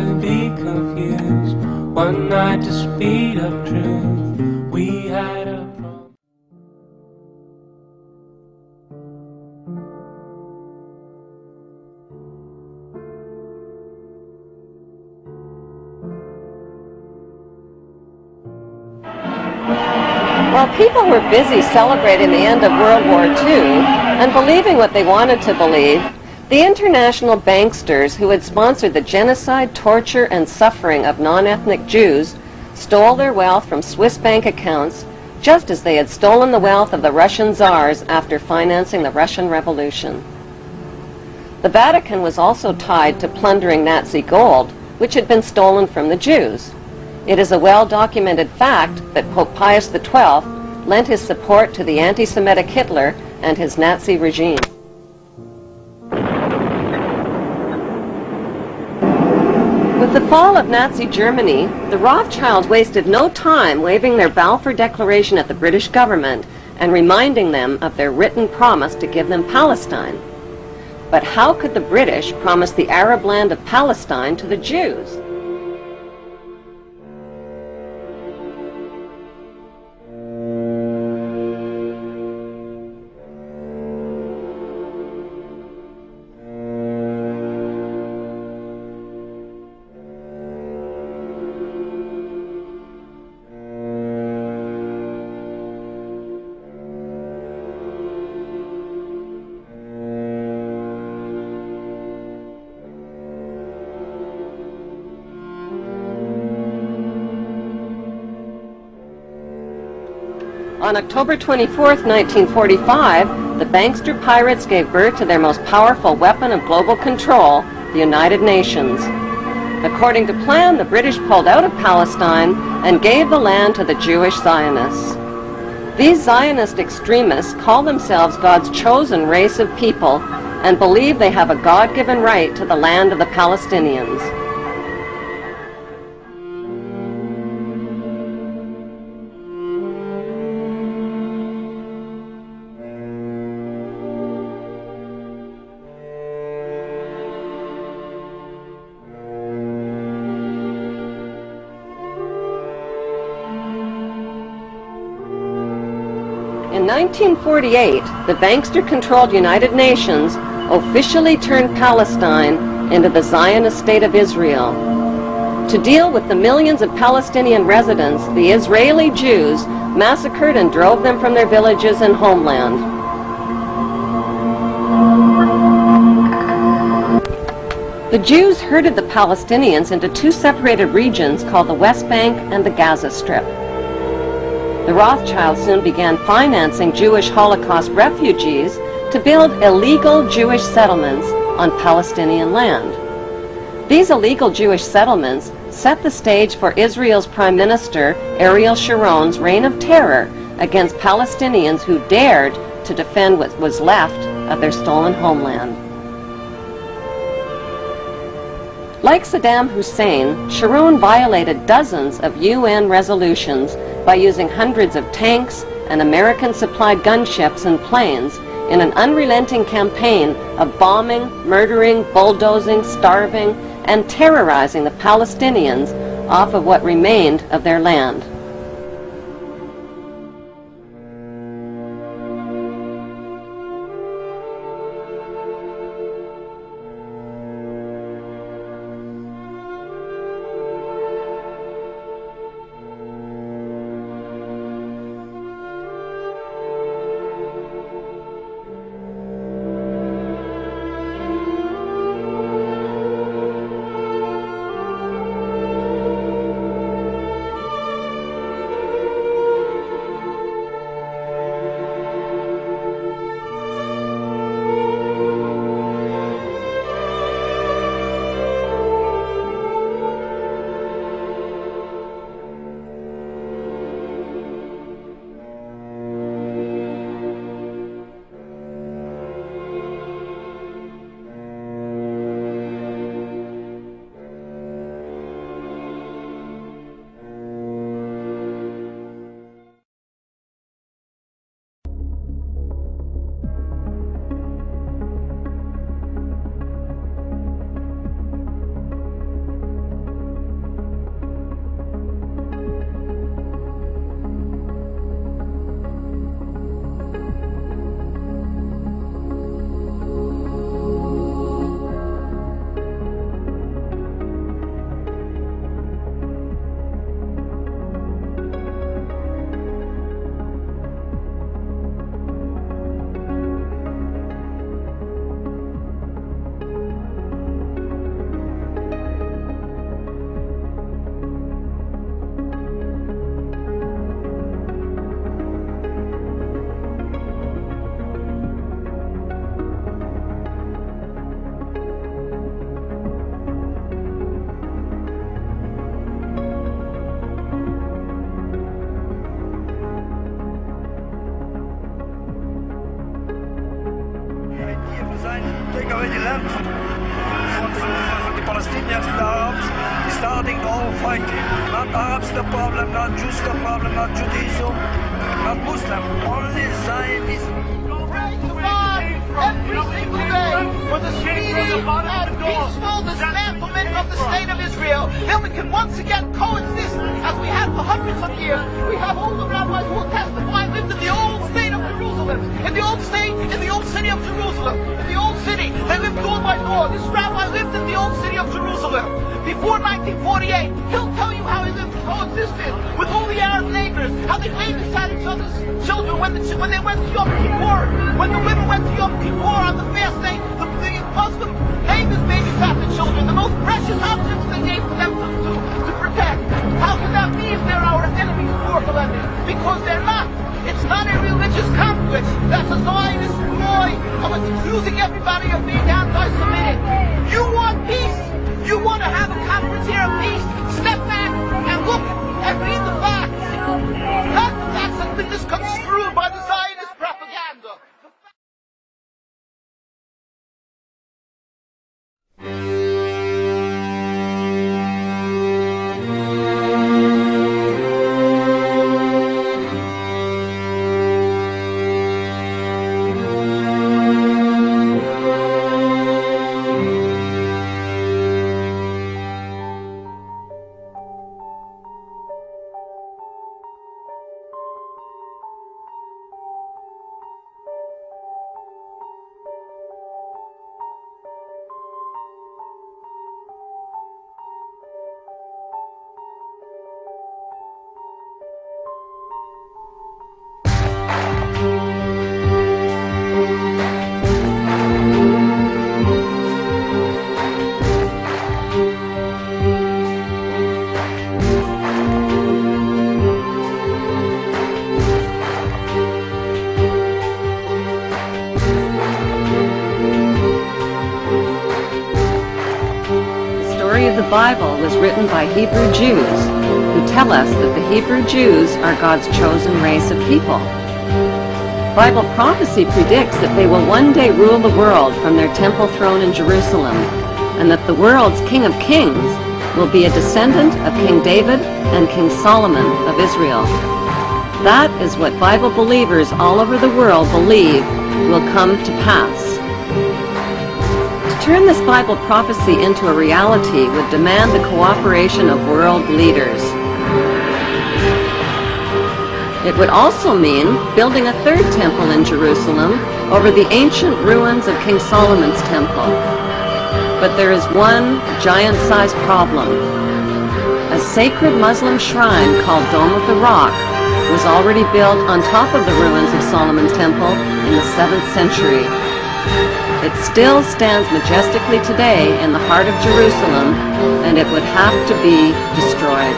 to be confused. One night to speed up truth. We had a problem. While people were busy celebrating the end of World War II and believing what they wanted to believe, the international banksters who had sponsored the genocide, torture, and suffering of non-ethnic Jews stole their wealth from Swiss bank accounts, just as they had stolen the wealth of the Russian czars after financing the Russian Revolution. The Vatican was also tied to plundering Nazi gold, which had been stolen from the Jews. It is a well-documented fact that Pope Pius XII lent his support to the anti-Semitic Hitler and his Nazi regime. With the fall of Nazi Germany, the Rothschilds wasted no time waving their Balfour Declaration at the British government and reminding them of their written promise to give them Palestine. But how could the British promise the Arab land of Palestine to the Jews? On October 24, 1945, the bankster pirates gave birth to their most powerful weapon of global control, the United Nations. According to plan, the British pulled out of Palestine and gave the land to the Jewish Zionists. These Zionist extremists call themselves God's chosen race of people and believe they have a God-given right to the land of the Palestinians. In 1948, the bankster-controlled United Nations officially turned Palestine into the Zionist State of Israel. To deal with the millions of Palestinian residents, the Israeli Jews massacred and drove them from their villages and homeland. The Jews herded the Palestinians into two separated regions called the West Bank and the Gaza Strip. The Rothschilds soon began financing Jewish Holocaust refugees to build illegal Jewish settlements on Palestinian land. These illegal Jewish settlements set the stage for Israel's Prime Minister Ariel Sharon's reign of terror against Palestinians who dared to defend what was left of their stolen homeland. Like Saddam Hussein, Sharon violated dozens of UN resolutions by using hundreds of tanks and American-supplied gunships and planes in an unrelenting campaign of bombing, murdering, bulldozing, starving, and terrorizing the Palestinians off of what remained of their land. now fighting. Not Arabs the problem, not Jews the problem, not Judaism, not Muslim, only Zionism. Every single day for the speedy and peaceful dismantlement of the state of Israel. Then we can once again coexist as we have for hundreds of years. We have older rabbis who will testify lived in the old state of Jerusalem. In the old state, in the old city of Jerusalem. In the old city, they lived door by door. This rabbi lived in the old city of Jerusalem. Before 1948, he'll tell you how he lived coexisted with all the Arab neighbors, how they played beside each other's children when they went to Yom Kippur, when the women went to Yom Kippur on the fast day, the Muslim neighbors babysat the children, the most precious objects they gave to them to protect. How can that be if they're our enemies, powerful enemies? Because they're not. It's not a religious conflict. That's a Zionist ploy of accusing everybody of being anti-Semitic. You want peace? You want to have a conference here of peace? Step back and look and read the facts. Not the facts that have been misconstrued by the Zionist propaganda. The Bible was written by Hebrew Jews who tell us that the Hebrew Jews are God's chosen race of people. Bible prophecy predicts that they will one day rule the world from their temple throne in Jerusalem, and that the world's King of Kings will be a descendant of King David and King Solomon of Israel. That is what Bible believers all over the world believe will come to pass. To turn this Bible prophecy into a reality would demand the cooperation of world leaders. It would also mean building a third temple in Jerusalem over the ancient ruins of King Solomon's temple. But there is one giant-sized problem. A sacred Muslim shrine called Dome of the Rock was already built on top of the ruins of Solomon's temple in the 7th century. It still stands majestically today in the heart of Jerusalem, and it would have to be destroyed.